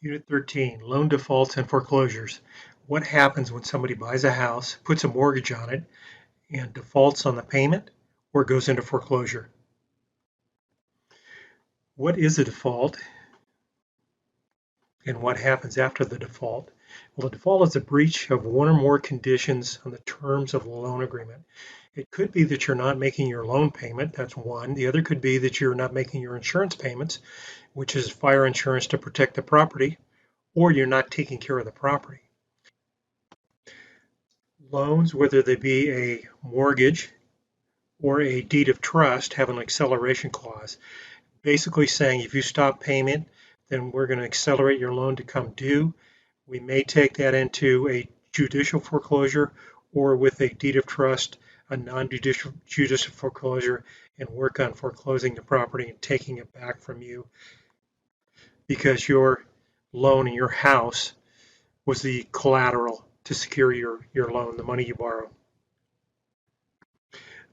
Unit 13, Loan Defaults and Foreclosures. What happens when somebody buys a house, puts a mortgage on it, and defaults on the payment or goes into foreclosure? What is a default and what happens after the default? Well, a default is a breach of one or more conditions on the terms of the loan agreement. It could be that you're not making your loan payment, that's one. The other could be that you're not making your insurance payments, which is fire insurance to protect the property, or you're not taking care of the property. Loans, whether they be a mortgage or a deed of trust, have an acceleration clause, basically saying if you stop payment, then we're going to accelerate your loan to come due. We may take that into a judicial foreclosure or with a deed of trust, a non-judicial judicial foreclosure, and work on foreclosing the property and taking it back from you because your loan in your house was the collateral to secure your loan, the money you borrow.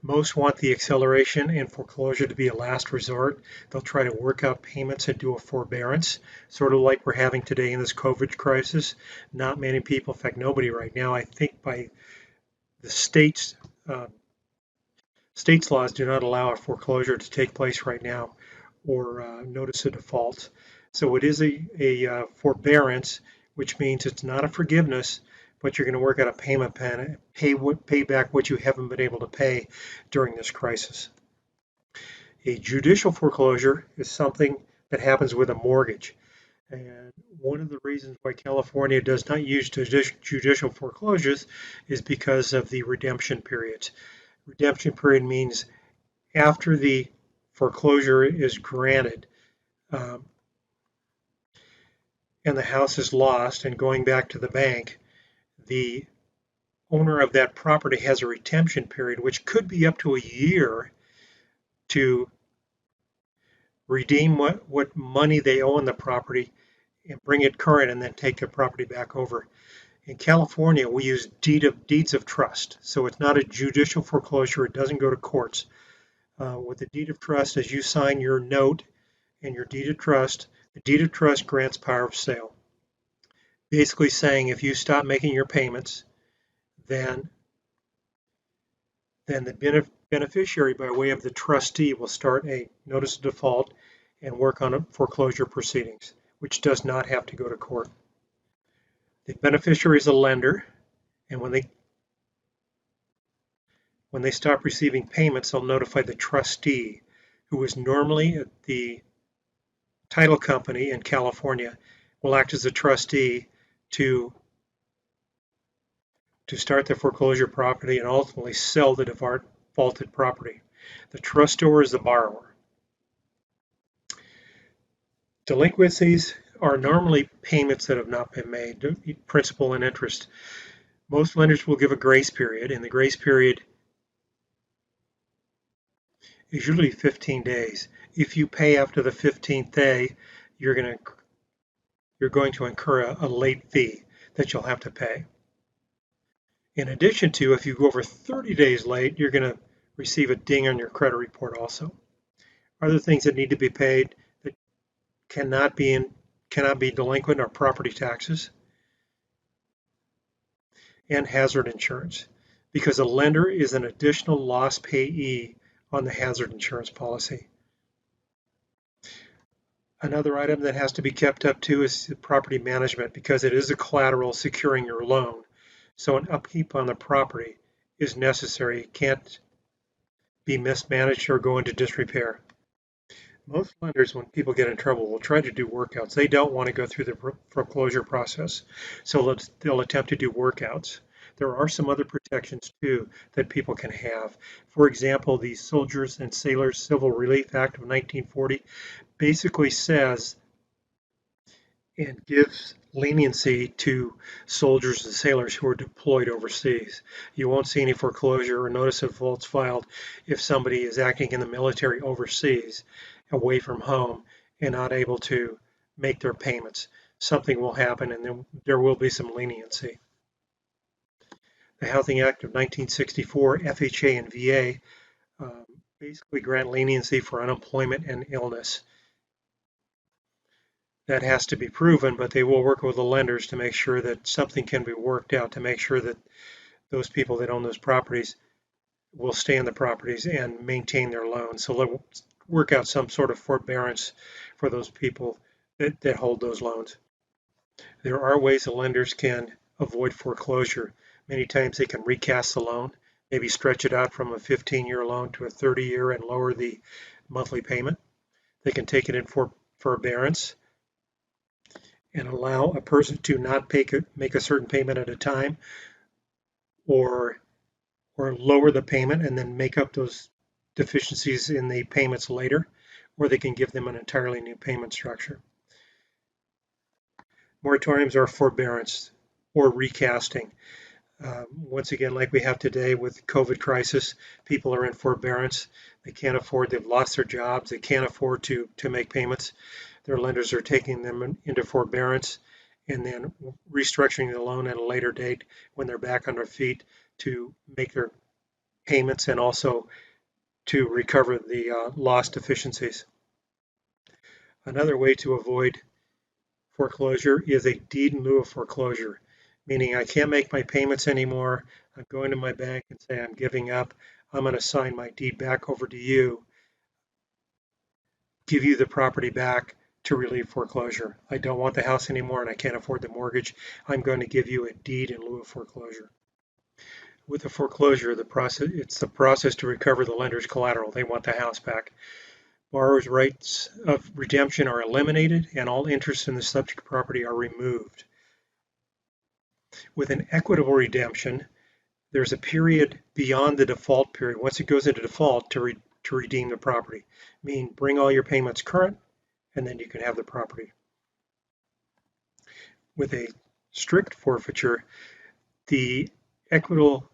Most want the acceleration and foreclosure to be a last resort. They'll try to work out payments and do a forbearance, sort of like we're having today in this COVID crisis. Not many people, in fact, nobody right now, I think by the uh, state's laws do not allow a foreclosure to take place right now or notice of default. So it is a forbearance, which means it's not a forgiveness, but you're going to work out a payment plan, pay back what you haven't been able to pay during this crisis. A judicial foreclosure is something that happens with a mortgage. And one of the reasons why California does not use judicial foreclosures is because of the redemption periods. Redemption period means after the foreclosure is granted um, and the house is lost and going back to the bank, the owner of that property has a redemption period, which could be up to a year to redeem what money they owe on the property and bring it current and then take the property back over. In California, we use deeds of trust. So it's not a judicial foreclosure. It doesn't go to courts. With the deed of trust, as you sign your note and your deed of trust, the deed of trust grants power of sale. Basically saying if you stop making your payments, then the beneficiary by way of the trustee will start a notice of default and work on foreclosure proceedings, which does not have to go to court. The beneficiary is a lender, and when they stop receiving payments, they'll notify the trustee, who is normally the title company in California, will act as a trustee to start the foreclosure property and ultimately sell the defaulted property. The trustor is the borrower. Delinquencies are normally payments that have not been made, principal and interest. Most lenders will give a grace period, and the grace period is usually 15 days. If you pay after the 15th day, you're going to incur a late fee that you'll have to pay. In addition to, if you go over 30 days late, you're going to receive a ding on your credit report also. Other things that need to be paid that cannot be delinquent are property taxes and hazard insurance, because a lender is an additional loss payee on the hazard insurance policy. Another item that has to be kept up to is property management, because it is a collateral securing your loan. So an upkeep on the property is necessary. It can't be mismanaged or go into disrepair. Most lenders, when people get in trouble, will try to do workouts. They don't want to go through the foreclosure process, so they'll attempt to do workouts. There are some other protections too that people can have. For example, the Soldiers and Sailors Civil Relief Act of 1940 basically says and gives leniency to soldiers and sailors who are deployed overseas. You won't see any foreclosure or notice of defaults filed if somebody is acting in the military overseas, away from home, and not able to make their payments. Something will happen and then there will be some leniency. The Housing Act of 1964, FHA and VA, basically grant leniency for unemployment and illness. that has to be proven, but they will work with the lenders to make sure that something can be worked out to make sure that those people that own those properties will stay in the properties and maintain their loans. So they'll work out some sort of forbearance for those people that hold those loans. There are ways the lenders can avoid foreclosure. Many times they can recast the loan, maybe stretch it out from a 15-year loan to a 30-year and lower the monthly payment. They can take it in for forbearance and allow a person to not make a certain payment at a time, or lower the payment and then make up those deficiencies in the payments later, or they can give them an entirely new payment structure. Moratoriums are forbearance or recasting. Once again, like we have today with COVID crisis, people are in forbearance. They can't afford, they've lost their jobs, they can't afford to make payments. Their lenders are taking them into forbearance and then restructuring the loan at a later date when they're back on their feet to make their payments and also to recover the lost efficiencies. Another way to avoid foreclosure is a deed in lieu of foreclosure, meaning I can't make my payments anymore. I'm going to my bank and say I'm giving up. I'm going to sign my deed back over to you, give you the property back to relieve foreclosure. I don't want the house anymore and I can't afford the mortgage. I'm going to give you a deed in lieu of foreclosure. With a foreclosure, it's the process to recover the lender's collateral. They want the house back. Borrower's rights of redemption are eliminated and all interest in the subject property are removed. With an equitable redemption, there's a period beyond the default period, once it goes into default, to redeem the property. Meaning bring all your payments current and then you can have the property. With a strict forfeiture, the equitable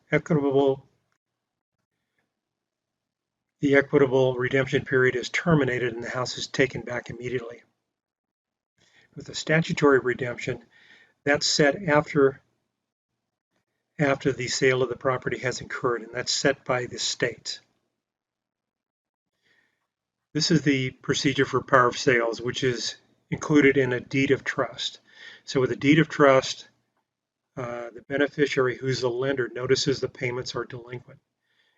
redemption period is terminated and the house is taken back immediately. With a statutory redemption, that's set after the sale of the property has occurred, and that's set by the state. This is the procedure for power of sales, which is included in a deed of trust. So with a deed of trust, the beneficiary, who's the lender, notices the payments are delinquent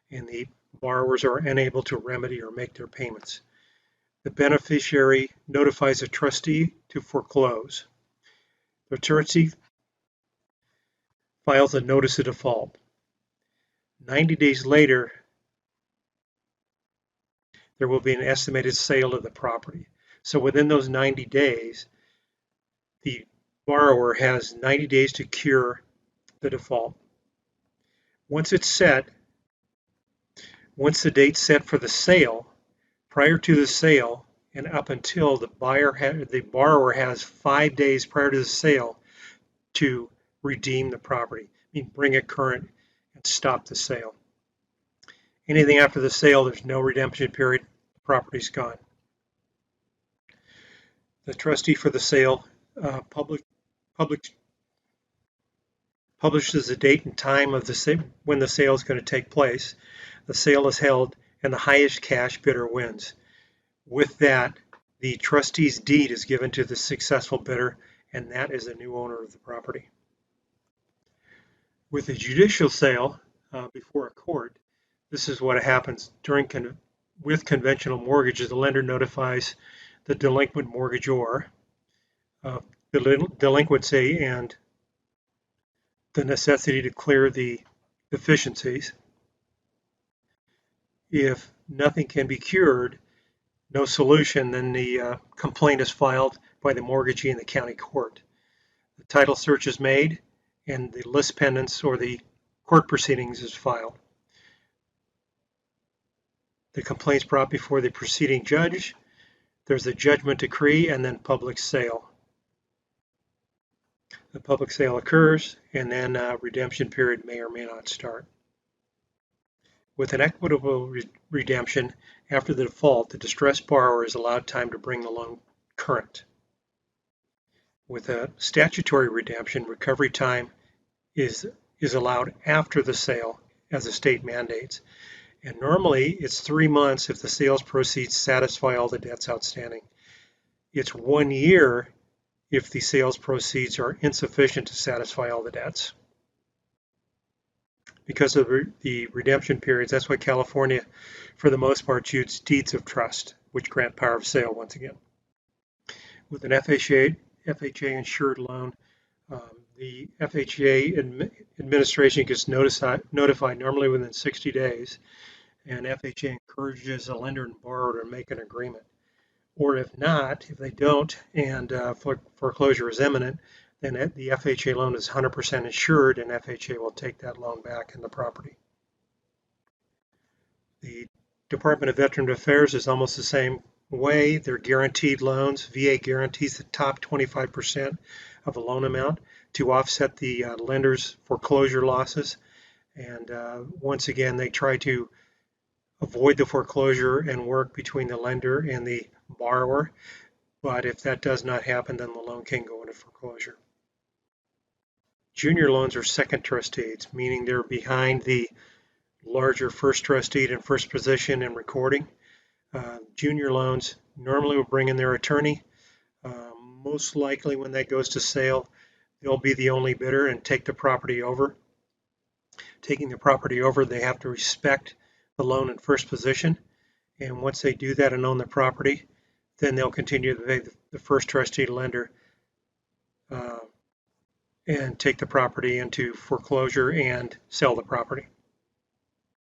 and the borrowers are unable to remedy or make their payments. The beneficiary notifies a trustee to foreclose. The trustee files a notice of default. 90 days later, there will be an estimated sale of the property. So within those 90 days, the borrower has 90 days to cure the default. Once it's set, once the date's set for the sale, prior to the sale and up until the borrower has 5 days prior to the sale to redeem the property. I mean, bring it current and stop the sale. Anything after the sale, there's no redemption period, the property's gone. The trustee for the sale publishes the date and time of when the sale is going to take place. The sale is held and the highest cash bidder wins. With that, the trustee's deed is given to the successful bidder, and that is the new owner of the property. With a judicial sale before a court, this is what happens with conventional mortgages. The lender notifies the delinquent mortgagor of the delinquency and the necessity to clear the deficiencies. If nothing can be cured, no solution, then the complaint is filed by the mortgagee in the county court. The title search is made and the lis pendens or the court proceedings is filed. The complaint is brought before the proceeding judge. There's a judgment decree and then public sale. The public sale occurs and then redemption period may or may not start. With an equitable redemption, after the default, the distressed borrower is allowed time to bring the loan current. With a statutory redemption, recovery time is allowed after the sale as the state mandates. And normally it's 3 months if the sales proceeds satisfy all the debts outstanding. It's 1 year if the sales proceeds are insufficient to satisfy all the debts. Because of the redemption periods, that's why California, for the most part, uses deeds of trust, which grant power of sale once again. With an FHA insured loan, the FHA administration gets notified normally within 60 days, and FHA encourages a lender and borrower to make an agreement. Or if not, if they don't, and foreclosure is imminent, then the FHA loan is 100% insured, and FHA will take that loan back in the property. The Department of Veteran Affairs is almost the same way. They're guaranteed loans. VA guarantees the top 25% of the loan amount to offset the lender's foreclosure losses. And once again, they try to avoid the foreclosure and work between the lender and the borrower. But if that does not happen, then the loan can go into foreclosure. Junior loans are second trust deeds, meaning they're behind the larger first trust deed in first position in recording. Junior loans normally will bring in their attorney. Most likely when that goes to sale, they'll be the only bidder and take the property over. Taking the property over, they have to respect the loan in first position. And once they do that and own the property, then they'll continue to pay the first trustee lender and take the property into foreclosure and sell the property.